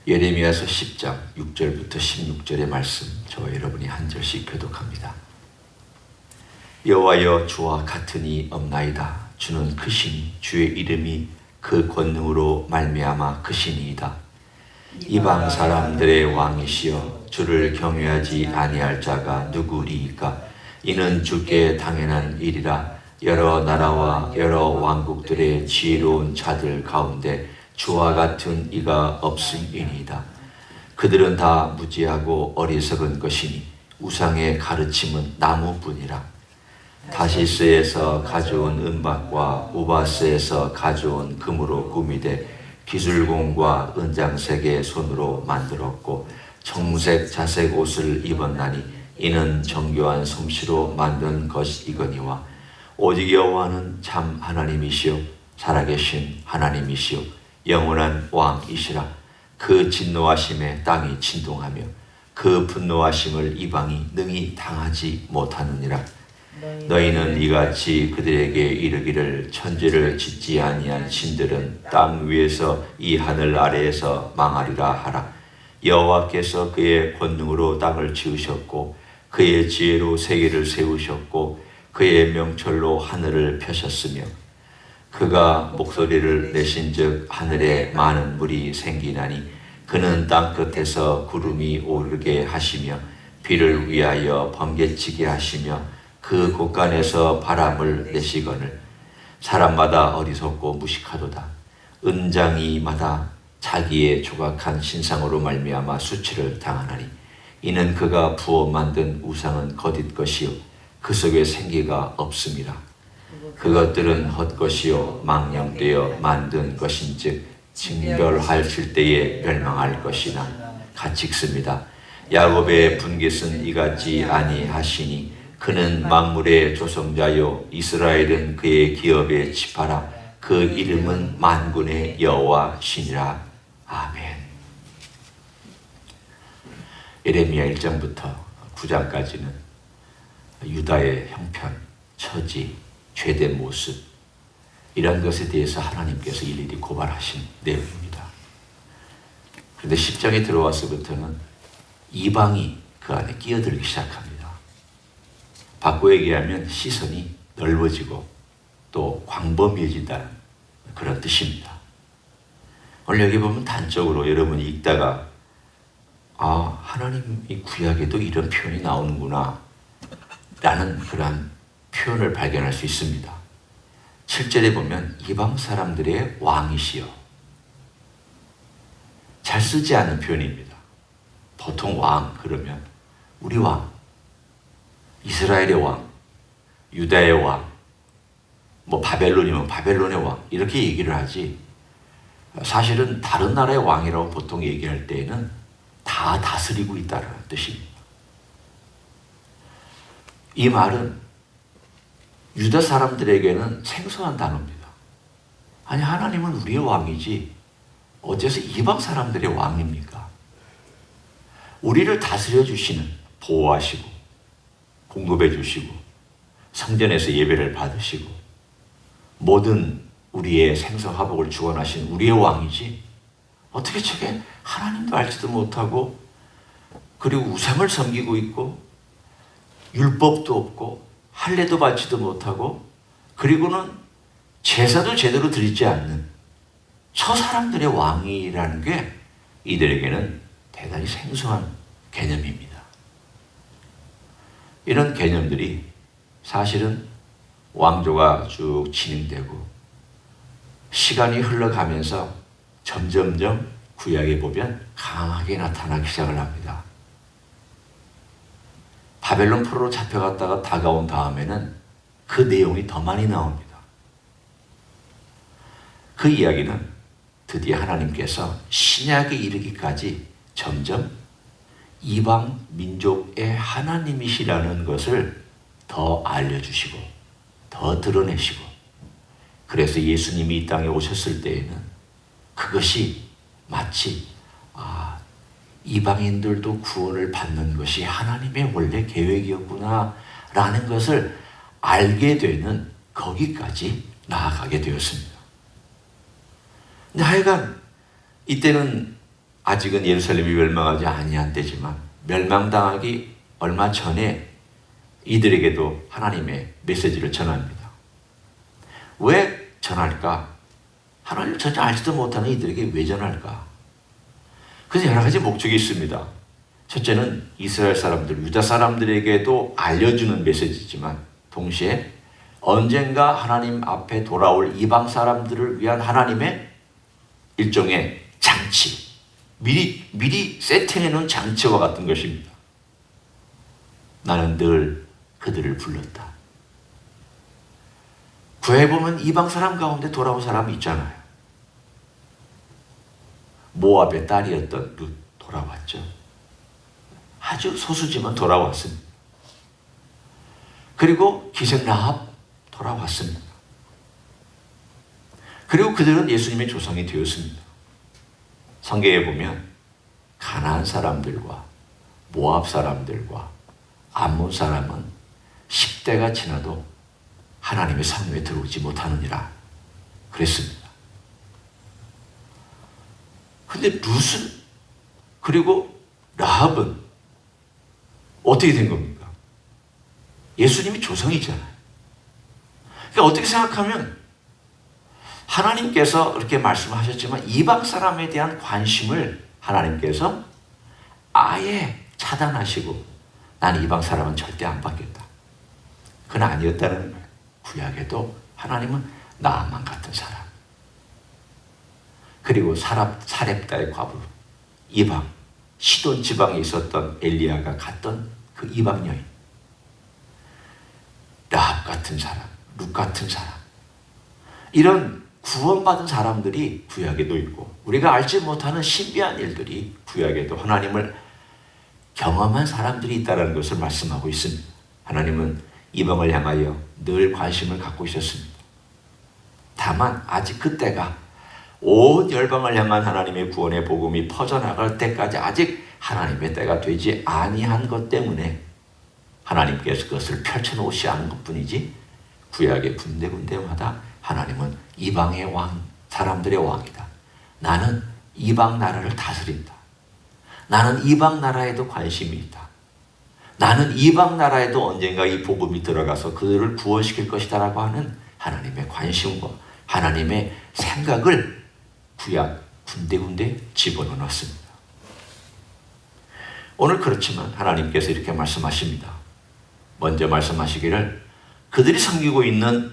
예레미야서 10장 6절부터 16절의 말씀, 저와 여러분이 한 절씩 교독합니다. 여호와여, 주와 같은 이 없나이다. 주는 크시니 주의 이름이 그 권능으로 말미암아 크시니이다. 이방 사람들의 왕이시여, 주를 경외하지 아니할 자가 누구리이까? 이는 주께 당연한 일이라. 여러 나라와 여러 왕국들의 지혜로운 자들 가운데 주와 같은 이가 없음이니이다. 그들은 다 무지하고 어리석은 것이니 우상의 가르침은 나무뿐이라. 다시스에서 가져온 은박과 우바스에서 가져온 금으로 꾸미되 기술공과 은장색의 손으로 만들었고 청색 자색 옷을 입었나니 이는 정교한 솜씨로 만든 것이거니와 오직 여호와는 참 하나님이시요 살아계신 하나님이시요 영원한 왕이시라. 그 진노하심에 땅이 진동하며 그 분노하심을 이방이 능히 당하지 못하느니라. 너희는 이같이 그들에게 이르기를 천지를 짓지 아니한 신들은 땅 위에서 이 하늘 아래에서 망하리라 하라. 여호와께서 그의 권능으로 땅을 지으셨고 그의 지혜로 세계를 세우셨고 그의 명철로 하늘을 펴셨으며 그가 목소리를 내신즉 하늘에 많은 물이 생기나니 그는 땅끝에서 구름이 오르게 하시며 비를 위하여 번개치게 하시며 그 곳간에서 바람을 내시거늘 사람마다 어리석고 무식하도다. 은장이마다 자기의 조각한 신상으로 말미암아 수치를 당하나니 이는 그가 부어 만든 우상은 거짓 것이요 그 속에 생기가 없음이라. 그것들은 헛것이요 망령되어 만든 것인즉 징별하실 때에 멸망할 것이나 같이 읽습니다. 야곱의 분깃은 이같이 아니하시니 그는 만물의 조성자요 이스라엘은 그의 기업의 지파라. 그 이름은 만군의 여호와시니라. 아멘. 예레미야 1장부터 9장까지는 유다의 형편, 처지, 죄된 모습, 이런 것에 대해서 하나님께서 일일이 고발하신 내용입니다. 그런데 10장에 들어와서부터는 이방이 그 안에 끼어들기 시작합니다. 바꿔 얘기하면 시선이 넓어지고 또 광범위해진다는 그런 뜻입니다. 오늘 여기 보면 단적으로 여러분이 읽다가 하나님이 구약에도 이런 표현이 나오는구나 라는 그런 표현을 발견할 수 있습니다. 7절에 보면 이방 사람들의 왕이시여, 잘 쓰지 않는 표현입니다. 보통 왕 그러면 우리 왕, 이스라엘의 왕, 유다의 왕, 바벨론이면 바벨론의 왕 이렇게 얘기를 하지, 사실은 다른 나라의 왕이라고 보통 얘기할 때에는 다 다스리고 있다는 뜻입니다. 이 말은 유다 사람들에게는 생소한 단어입니다. 아니, 하나님은 우리의 왕이지 어째서 이방 사람들의 왕입니까? 우리를 다스려 주시는, 보호하시고 공급해 주시고 성전에서 예배를 받으시고 모든 우리의 생사화복을 주관하신 우리의 왕이지 어떻게 저게 하나님도 알지도 못하고 그리고 우상을 섬기고 있고 율법도 없고 할례도 받지도 못하고 그리고는 제사도 제대로 드리지 않는 저 사람들의 왕이라는 게 이들에게는 대단히 생소한 개념입니다. 이런 개념들이 사실은 왕조가 쭉 진행되고 시간이 흘러가면서 점점점 구약에 보면 강하게 나타나기 시작을 합니다. 바벨론 포로로 잡혀갔다가 다가온 다음에는 그 내용이 더 많이 나옵니다. 그 이야기는 드디어 하나님께서 신약에 이르기까지 점점 이방 민족의 하나님이시라는 것을 더 알려주시고 더 드러내시고, 그래서 예수님이 이 땅에 오셨을 때에는 그것이 마치 이방인들도 구원을 받는 것이 하나님의 원래 계획이었구나 라는 것을 알게 되는 거기까지 나아가게 되었습니다. 근데 하여간 이때는 아직은 예루살렘이 멸망하지 아니한 때지만 멸망당하기 얼마 전에 이들에게도 하나님의 메시지를 전합니다. 왜 전할까? 하나님을 전혀 알지도 못하는 이들에게 왜 전할까? 그래서 여러 가지 목적이 있습니다. 첫째는 이스라엘 사람들, 유다 사람들에게도 알려주는 메시지지만 동시에 언젠가 하나님 앞에 돌아올 이방 사람들을 위한 하나님의 일종의 장치, 미리 세팅해 놓은 장치와 같은 것입니다. 나는 늘 그들을 불렀다. 구해보면 이방 사람 가운데 돌아온 사람이 있잖아요. 모압의 딸이었던 룻 돌아왔죠. 아주 소수지만 돌아왔습니다. 그리고 기생 라합 돌아왔습니다. 그리고 그들은 예수님의 조상이 되었습니다. 성경에 보면 가나안 사람들과 모압 사람들과 암몬 사람은 10대가 지나도 하나님의 성도에 들어오지 못하느니라 그랬습니다. 근데 룻은 그리고 라합은 어떻게 된 겁니까? 예수님이 조상이잖아요. 그러니까 어떻게 생각하면 하나님께서 그렇게 말씀하셨지만 이방 사람에 대한 관심을 하나님께서 아예 차단하시고 난 이방 사람은 절대 안 받겠다. 그건 아니었다는 거예요. 구약에도 하나님은 나아만 같은 사람, 그리고 사렙다의 과부, 이방, 시돈 지방에 있었던 엘리야가 갔던 그 이방 여인, 라합 같은 사람, 룻 같은 사람, 이런 구원받은 사람들이 구약에도 있고 우리가 알지 못하는 신비한 일들이 구약에도 하나님을 경험한 사람들이 있다는 것을 말씀하고 있습니다. 하나님은 이방을 향하여 늘 관심을 갖고 있었습니다. 다만 아직 그때가 온 열방을 향한 하나님의 구원의 복음이 퍼져나갈 때까지 아직 하나님의 때가 되지 아니한 것 때문에 하나님께서 그것을 펼쳐놓으시 않은 것뿐이지 구약의 군데군데마다 하나님은 이방의 왕, 사람들의 왕이다. 나는 이방 나라를 다스린다. 나는 이방 나라에도 관심이 있다. 나는 이방 나라에도 언젠가 이 복음이 들어가서 그들을 구원시킬 것이다 라고 하는 하나님의 관심과 하나님의 생각을 구약 군데군데 집어넣었습니다. 오늘 그렇지만 하나님께서 이렇게 말씀하십니다. 먼저 말씀하시기를 그들이 섬기고 있는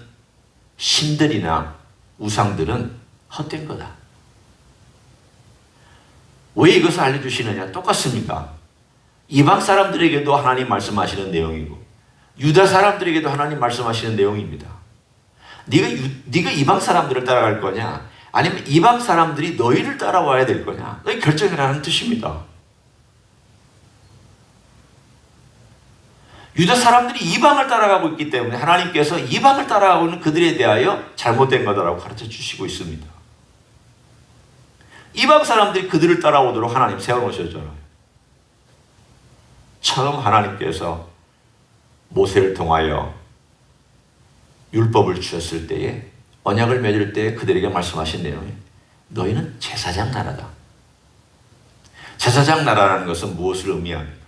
신들이나 우상들은 헛된 거다. 왜 이것을 알려주시느냐? 똑같습니다. 이방 사람들에게도 하나님 말씀하시는 내용이고 유다 사람들에게도 하나님 말씀하시는 내용입니다. 네가 이방 사람들을 따라갈 거냐? 아니면 이방 사람들이 너희를 따라와야 될 거냐? 너희 결정이라는 뜻입니다. 유다 사람들이 이방을 따라가고 있기 때문에 하나님께서 이방을 따라가고 있는 그들에 대하여 잘못된 거다라고 가르쳐 주시고 있습니다. 이방 사람들이 그들을 따라오도록 하나님 세워놓으셨잖아요. 처음 하나님께서 모세를 통하여 율법을 주셨을 때에 언약을 맺을 때 그들에게 말씀하신 내용이 너희는 제사장 나라다. 제사장 나라라는 것은 무엇을 의미합니까?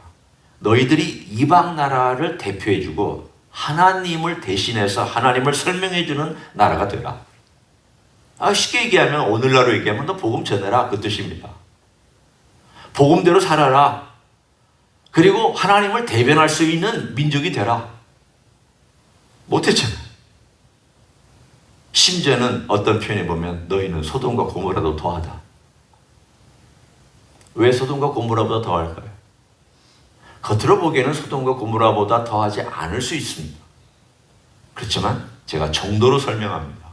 너희들이 이방 나라를 대표해주고 하나님을 대신해서 하나님을 설명해주는 나라가 되라. 쉽게 얘기하면 오늘날로 얘기하면 너 복음 전해라 그 뜻입니다. 복음대로 살아라. 그리고 하나님을 대변할 수 있는 민족이 되라. 못했잖아요. 심지어는 어떤 표현에 보면 너희는 소돔과 고모라도 더하다. 왜 소돔과 고모라보다 더할까요? 겉으로 보기에는 소돔과 고모라보다 더하지 않을 수 있습니다. 그렇지만 제가 정도로 설명합니다.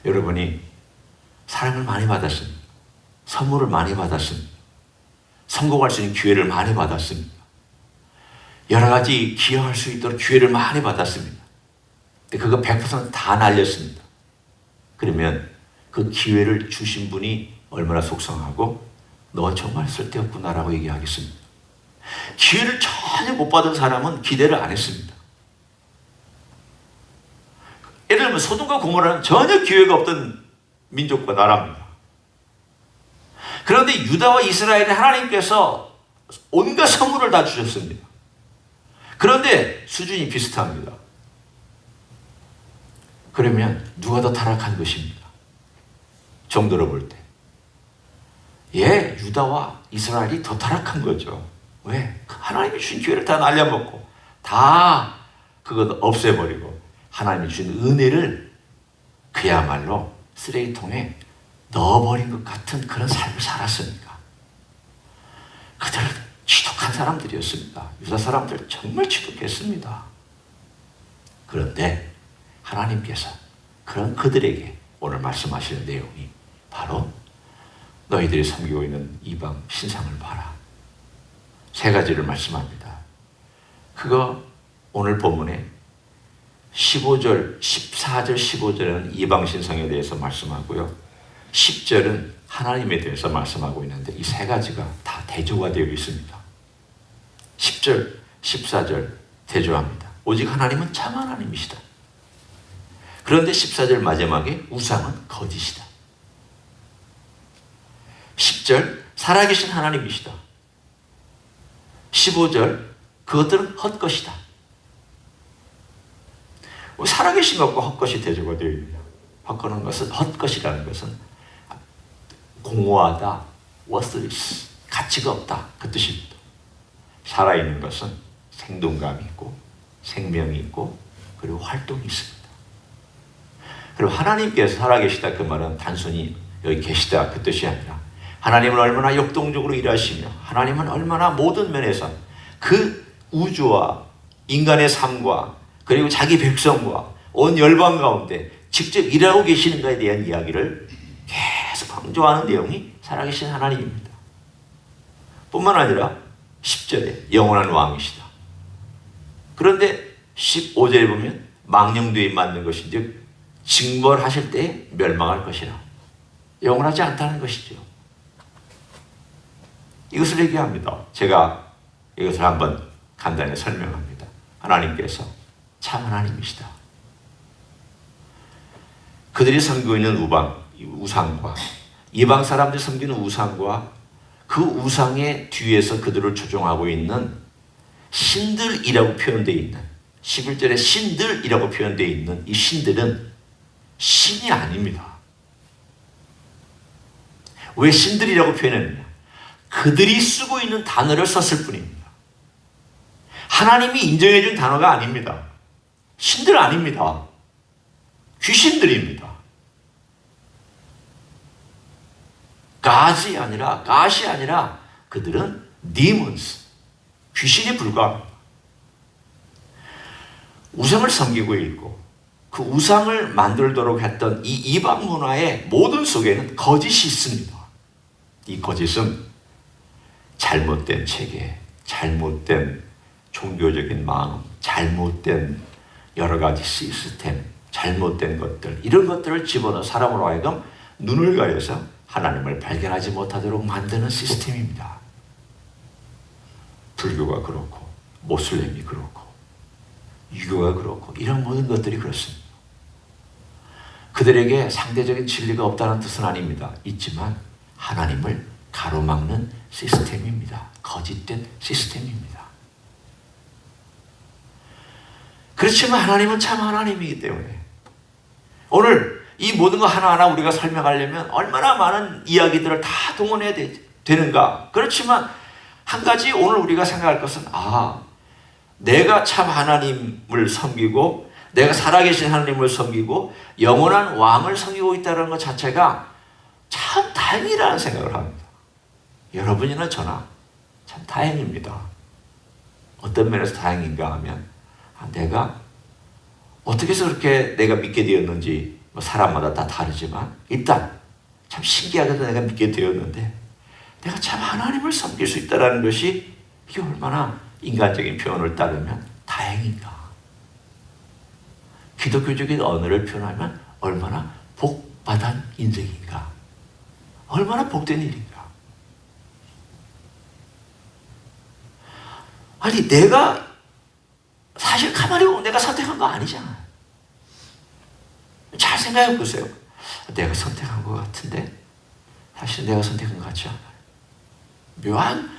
여러분이 사랑을 많이 받았습니다. 선물을 많이 받았습니다. 성공할 수 있는 기회를 많이 받았습니다. 여러 가지 기여할 수 있도록 기회를 많이 받았습니다. 근데 그거 100% 다 날렸습니다. 그러면 그 기회를 주신 분이 얼마나 속상하고 너 정말 쓸데없구나라고 얘기하겠습니다. 기회를 전혀 못 받은 사람은 기대를 안 했습니다. 예를 들면 소돔과 고모라는 전혀 기회가 없던 민족과 나라입니다. 그런데 유다와 이스라엘에 하나님께서 온갖 선물을 다 주셨습니다. 그런데 수준이 비슷합니다. 그러면 누가 더 타락한 것입니다. 정도로 볼 때. 예, 유다와 이스라엘이 더 타락한 거죠. 왜? 하나님이 주신 기회를 다 날려먹고 다 그것 없애버리고 하나님이 주신 은혜를 그야말로 쓰레기통에 넣어버린 것 같은 그런 삶을 살았으니까. 그들은 지독한 사람들이었습니다. 유다 사람들 정말 지독했습니다. 그런데 하나님께서 그런 그들에게 오늘 말씀하시는 내용이 바로 너희들이 섬기고 있는 이방 신상을 봐라. 세 가지를 말씀합니다. 그거 오늘 본문에 15절, 14절, 15절은 이방 신상에 대해서 말씀하고요. 10절은 하나님에 대해서 말씀하고 있는데 이 세 가지가 다 대조가 되어 있습니다. 10절, 14절 대조합니다. 오직 하나님은 참 하나님이시다. 그런데 14절 마지막에 우상은 거짓이다. 10절 살아계신 하나님이시다. 15절 그것들은 헛것이다. 살아계신 것과 헛것이 대조가 되어 있습니다. 헛것이라는 것은 공허하다, worthless, 가치가 없다 그 뜻입니다. 살아있는 것은 생동감이 있고 생명이 있고 그리고 활동이 있습니다. 그리고 하나님께서 살아계시다 그 말은 단순히 여기 계시다 그 뜻이 아니라 하나님은 얼마나 역동적으로 일하시며 하나님은 얼마나 모든 면에서 그 우주와 인간의 삶과 그리고 자기 백성과 온 열방 가운데 직접 일하고 계시는가에 대한 이야기를 계속 강조하는 내용이 살아계신 하나님입니다. 뿐만 아니라 10절에 영원한 왕이시다. 그런데 15절에 보면 망령되이 만든 것인즉 징벌하실 때 멸망할 것이라. 영원하지 않다는 것이죠. 이것을 얘기합니다. 제가 이것을 한번 간단히 설명합니다. 하나님께서 참 하나님이시다. 그들이 섬기고 있는 우상과 이방 사람들이 섬기는 우상과 그 우상의 뒤에서 그들을 조종하고 있는 신들이라고 표현되어 있는 11절에 신들이라고 표현되어 있는 이 신들은 신이 아닙니다. 왜 신들이라고 표현했느냐? 그들이 쓰고 있는 단어를 썼을 뿐입니다. 하나님이 인정해 준 단어가 아닙니다. 신들 아닙니다. 귀신들입니다. God이 아니라 그들은 demons, 귀신에 불과합니다. 우상을 섬기고 있고 그 우상을 만들도록 했던 이 이방 문화의 모든 속에는 거짓이 있습니다. 이 거짓은 잘못된 체계, 잘못된 종교적인 마음, 잘못된 여러 가지 시스템, 잘못된 것들 이런 것들을 집어넣어 사람으로 하여금 눈을 가려서 하나님을 발견하지 못하도록 만드는 시스템입니다. 불교가 그렇고 모슬렘이 그렇고 유교가 그렇고 이런 모든 것들이 그렇습니다. 그들에게 상대적인 진리가 없다는 뜻은 아닙니다. 있지만 하나님을 가로막는 시스템입니다. 거짓된 시스템입니다. 그렇지만 하나님은 참 하나님이기 때문에 오늘 이 모든 거 하나하나 우리가 설명하려면 얼마나 많은 이야기들을 다 동원해야 되는가. 그렇지만 한 가지 오늘 우리가 생각할 것은 내가 참 하나님을 섬기고 내가 살아계신 하나님을 섬기고 영원한 왕을 섬기고 있다는 것 자체가 참 다행이라는 생각을 합니다. 여러분이나 저나 참 다행입니다. 어떤 면에서 다행인가 하면 내가 어떻게 해서 그렇게 내가 믿게 되었는지 사람마다 다 다르지만 일단 참 신기하게도 내가 믿게 되었는데 내가 참 하나님을 섬길 수 있다는 것이 이게 얼마나 인간적인 표현을 따르면 다행인가. 기독교적인 언어를 표현하면 얼마나 복받은 인생인가. 얼마나 복된 일인가. 아니 내가 사실 가만히 보면 내가 선택한 거 아니잖아. 잘 생각해 보세요. 내가 선택한 것 같은데 사실 내가 선택한 것 같지 않아요. 묘한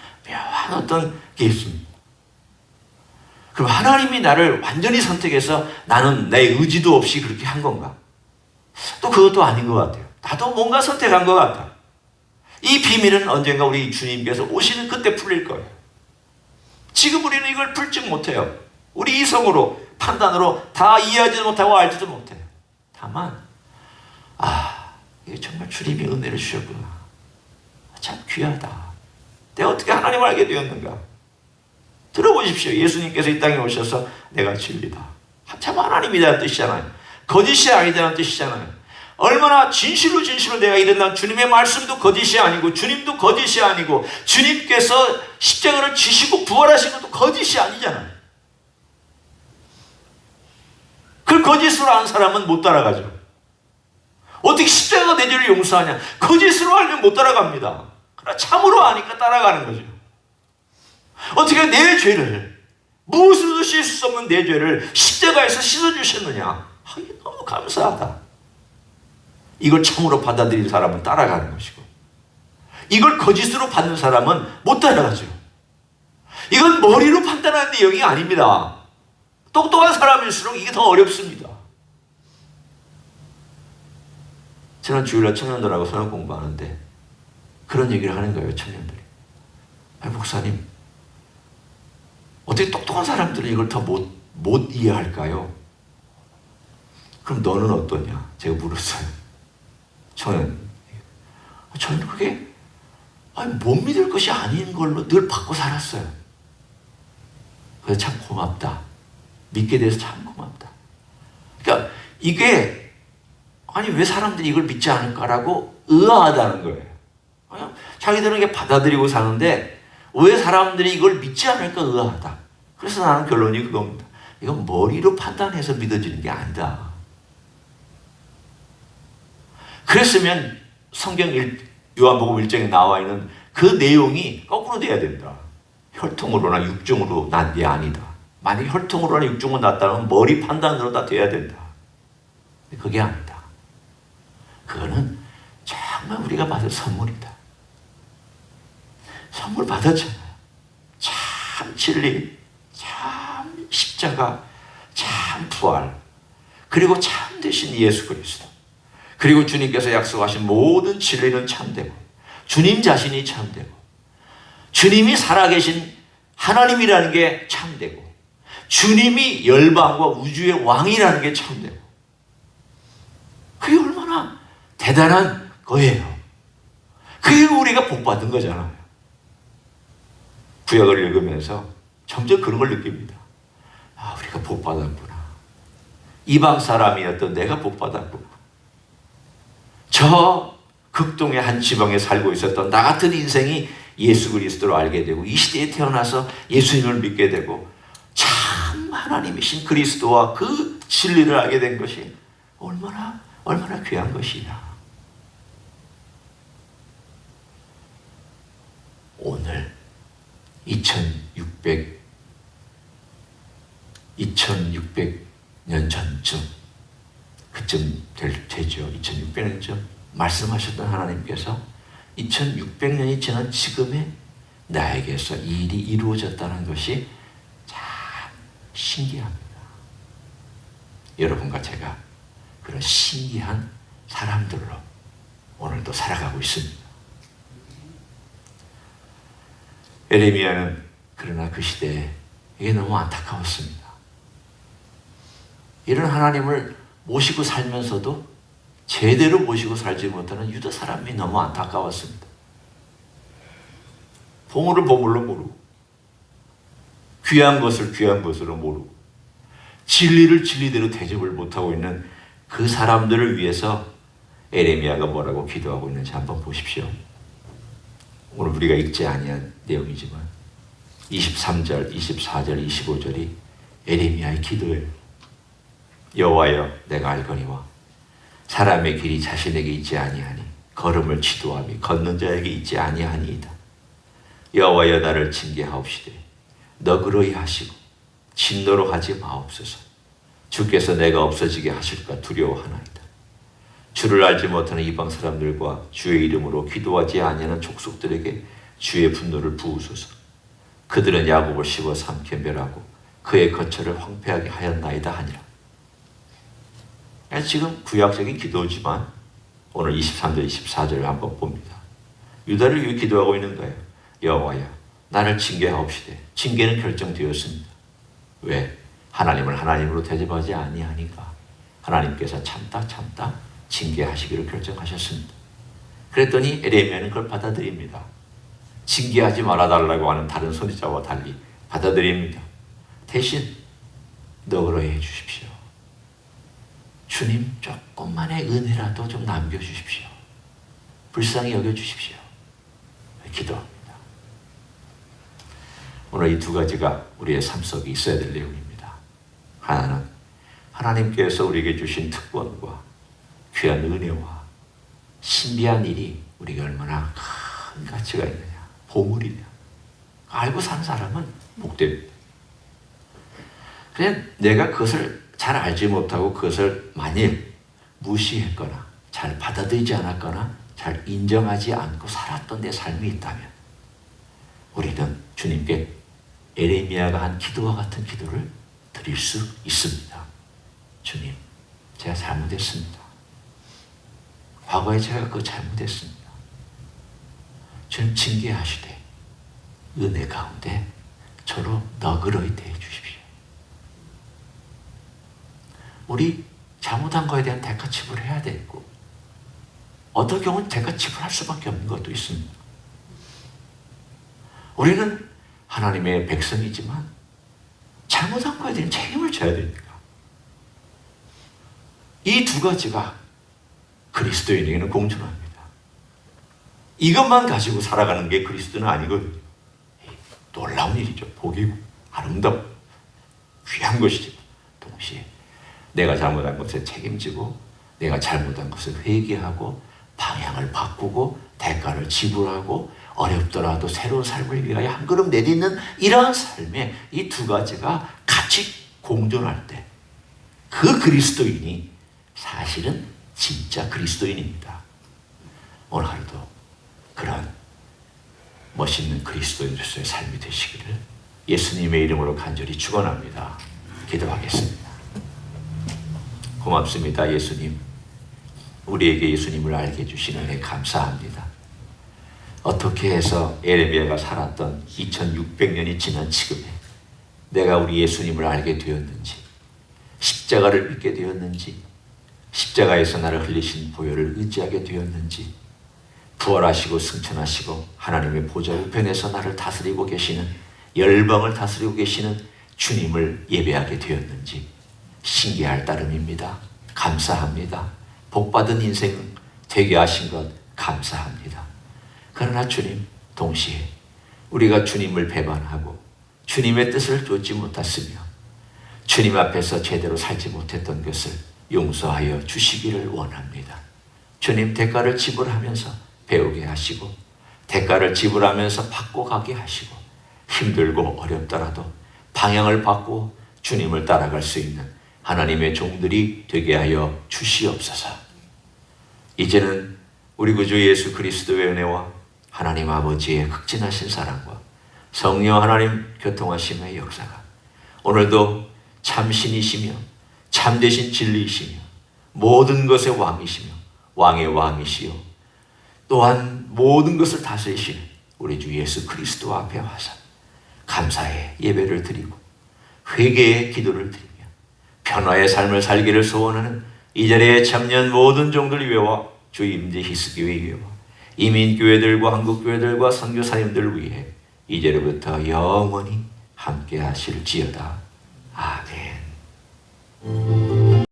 어떤 게 있습니다. 그럼 하나님이 나를 완전히 선택해서 나는 내 의지도 없이 그렇게 한 건가? 또 그것도 아닌 것 같아요. 나도 뭔가 선택한 것 같아. 이 비밀은 언젠가 우리 주님께서 오시는 그때 풀릴 거예요. 지금 우리는 이걸 풀지 못해요. 우리 이성으로, 판단으로 다 이해하지도 못하고 알지도 못해요. 다만 이게 정말 주님이 은혜를 주셨구나. 참 귀하다. 내가 어떻게 하나님을 알게 되었는가? 들어보십시오. 예수님께서 이 땅에 오셔서 내가 진리다. 참 하나님이라는 뜻이잖아요. 거짓이 아니다는 뜻이잖아요. 얼마나 진실로 내가 이른다는 주님의 말씀도 거짓이 아니고 주님도 거짓이 아니고 주님께서 십자가를 지시고 부활하신 것도 거짓이 아니잖아요. 그걸 거짓으로 아는 사람은 못 따라가죠. 어떻게 십자가가 내 죄를 용서하냐? 거짓으로 알면 못 따라갑니다. 그러나 참으로 아니까 따라가는 거죠. 어떻게 내 죄를, 무엇으로도 씻을 수 없는 내 죄를 십자가에서 씻어주셨느냐? 이게 너무 감사하다. 이걸 참으로 받아들인 사람은 따라가는 것이고, 이걸 거짓으로 받는 사람은 못 따라가죠. 이건 머리로 판단하는 내용이 아닙니다. 똑똑한 사람일수록 이게 더 어렵습니다. 지난 주일날 청년들하고 선언 공부하는데 그런 얘기를 하는 거예요. 청년들이. 목사님, 어떻게 똑똑한 사람들은 이걸 더 못 이해할까요? 그럼 너는 어떠냐? 제가 물었어요. 저는 그게 못 믿을 것이 아닌 걸로 늘 받고 살았어요. 그래서 참 고맙다. 믿게 돼서 참 고맙다. 그러니까 이게 왜 사람들이 이걸 믿지 않을까라고 의아하다는 거예요. 자기들은 이게 받아들이고 사는데 왜 사람들이 이걸 믿지 않을까 의아하다. 그래서 나는 결론이 그겁니다. 이건 머리로 판단해서 믿어지는 게 아니다. 그랬으면 성경 요한복음 1장에 나와 있는 그 내용이 거꾸로 돼야 된다. 혈통으로나 육종으로 난 게 아니다. 만약에 혈통으로나 육종으로 났다면 머리 판단으로 다 돼야 된다. 그게 아니다. 그거는 정말 우리가 받은 선물이다. 선물 받았잖아요. 참 진리, 참 십자가, 참 부활, 그리고 참 되신 예수 그리스도. 그리고 주님께서 약속하신 모든 진리는 참되고 주님 자신이 참되고 주님이 살아계신 하나님이라는 게 참되고 주님이 열방과 우주의 왕이라는 게 참되고 그게 얼마나 대단한 거예요. 그게 우리가 복받은 거잖아요. 구약을 읽으면서 점점 그런 걸 느낍니다. 우리가 복받았구나. 이방 사람이었던 내가 복받았구나. 저 극동의 한 지방에 살고 있었던 나 같은 인생이 예수 그리스도를 알게 되고 이 시대에 태어나서 예수님을 믿게 되고 참 하나님이신 그리스도와 그 진리를 알게 된 것이 얼마나 귀한 것이냐. 오늘 2600년 전쯤 그쯤 되죠. 2600년 전 말씀하셨던 하나님께서 2600년이 지난 지금의 나에게서 이 일이 이루어졌다는 것이 참 신기합니다. 여러분과 제가 그런 신기한 사람들로 오늘도 살아가고 있습니다. 에레미야는 그러나 그 시대에 이게 너무 안타까웠습니다. 이런 하나님을 모시고 살면서도 제대로 모시고 살지 못하는 유다 사람이 너무 안타까웠습니다. 보물을 보물로 모르고 귀한 것을 귀한 것으로 모르고 진리를 진리대로 대접을 못하고 있는 그 사람들을 위해서 에레미야가 뭐라고 기도하고 있는지 한번 보십시오. 오늘 우리가 읽지 아니한 내용이지만 23절, 24절, 25절이 에레미야의 기도예요. 여호와여, 내가 알거니와 사람의 길이 자신에게 있지 아니하니 걸음을 지도함이 걷는 자에게 있지 아니하니이다. 여호와여, 나를 징계하옵시되 너그러이 하시고 진노로 하지 마옵소서. 주께서 내가 없어지게 하실까 두려워하나이다. 주를 알지 못하는 이방 사람들과 주의 이름으로 기도하지 아니하는 족속들에게 주의 분노를 부으소서. 그들은 야곱을 씹어 삼켜 멸하고 그의 거처를 황폐하게 하였나이다 하니라. 지금 구약적인 기도지만 오늘 23절 24절을 한번 봅니다. 유다를 위해 기도하고 있는 거예요. 여호와야 나를 징계하옵시되. 징계는 결정되었습니다. 왜? 하나님을 하나님으로 대접하지 아니하니까 하나님께서 참다 징계하시기로 결정하셨습니다. 그랬더니 에레미야는 그걸 받아들입니다. 징계하지 말아달라고 하는 다른 선지자와 달리 받아들입니다. 대신 너그러이 해주십시오. 주님 조금만의 은혜라도 좀 남겨주십시오. 불쌍히 여겨주십시오. 기도합니다. 오늘 이 두 가지가 우리의 삶 속에 있어야 될 내용입니다. 하나는 하나님께서 우리에게 주신 특권과 귀한 은혜와 신비한 일이 우리가 얼마나 큰 가치가 있느냐, 보물이냐. 알고 사는 사람은 복됩니다. 그냥 내가 그것을 잘 알지 못하고 그것을 만일 무시했거나 잘 받아들이지 않았거나 잘 인정하지 않고 살았던 내 삶이 있다면 우리는 주님께 에레미야가 한 기도와 같은 기도를 드릴 수 있습니다. 주님, 제가 잘못했습니다. 과거에 제가 그거 잘못했습니다. 주님 징계하시되 은혜 가운데 저로 너그러이 대해 주십시오. 우리 잘못한 거에 대한 대가 지불을 해야 되고 어떤 경우는 대가 지불할 수밖에 없는 것도 있습니다. 우리는 하나님의 백성이지만 잘못한 거에 대한 책임을 져야 됩니다. 이 두 가지가 그리스도인에게는 공존합니다. 이것만 가지고 살아가는 게 그리스도는 아니거든요. 놀라운 일이죠. 복이고 아름답고 귀한 것이지만 동시에 내가 잘못한 것에 책임지고 내가 잘못한 것을 회개하고 방향을 바꾸고 대가를 지불하고 어렵더라도 새로운 삶을 위하여 한 걸음 내딛는 이러한 삶에 이 두 가지가 같이 공존할 때 그 그리스도인이 사실은 진짜 그리스도인입니다. 오늘 하루도 그런 멋있는 그리스도인으로서의 삶이 되시기를 예수님의 이름으로 간절히 축원합니다. 기도하겠습니다. 고맙습니다. 예수님, 우리에게 예수님을 알게 해주신 은혜 감사합니다. 어떻게 해서 에레미야가 살았던 2600년이 지난 지금에 내가 우리 예수님을 알게 되었는지, 십자가를 믿게 되었는지, 십자가에서 나를 흘리신 보혈을 의지하게 되었는지, 부활하시고 승천하시고 하나님의 보좌 우편에서 나를 다스리고 계시는, 열방을 다스리고 계시는 주님을 예배하게 되었는지 신기할 따름입니다. 감사합니다. 복받은 인생 되게 하신 것 감사합니다. 그러나 주님, 동시에 우리가 주님을 배반하고 주님의 뜻을 좇지 못했으며 주님 앞에서 제대로 살지 못했던 것을 용서하여 주시기를 원합니다. 주님, 대가를 지불하면서 배우게 하시고 대가를 지불하면서 바꿔가게 하시고 힘들고 어렵더라도 방향을 바꾸어 주님을 따라갈 수 있는 하나님의 종들이 되게 하여 주시옵소서. 이제는 우리 구주 예수 그리스도의 은혜와 하나님 아버지의 극진하신 사랑과 성령 하나님 교통하심의 역사가 오늘도 참신이시며 참되신 진리이시며 모든 것의 왕이시며 왕의 왕이시요 또한 모든 것을 다스리시는 우리 주 예수 그리스도 앞에 와서 감사의 예배를 드리고 회개의 기도를 드리며 변화의 삶을 살기를 소원하는 이 자리에 참여한 모든 종들 위해와 주 임재 히스교회 위해와 이민교회들과 한국교회들과 선교사님들 위해 이제로부터 영원히 함께 하실지어다. 아멘.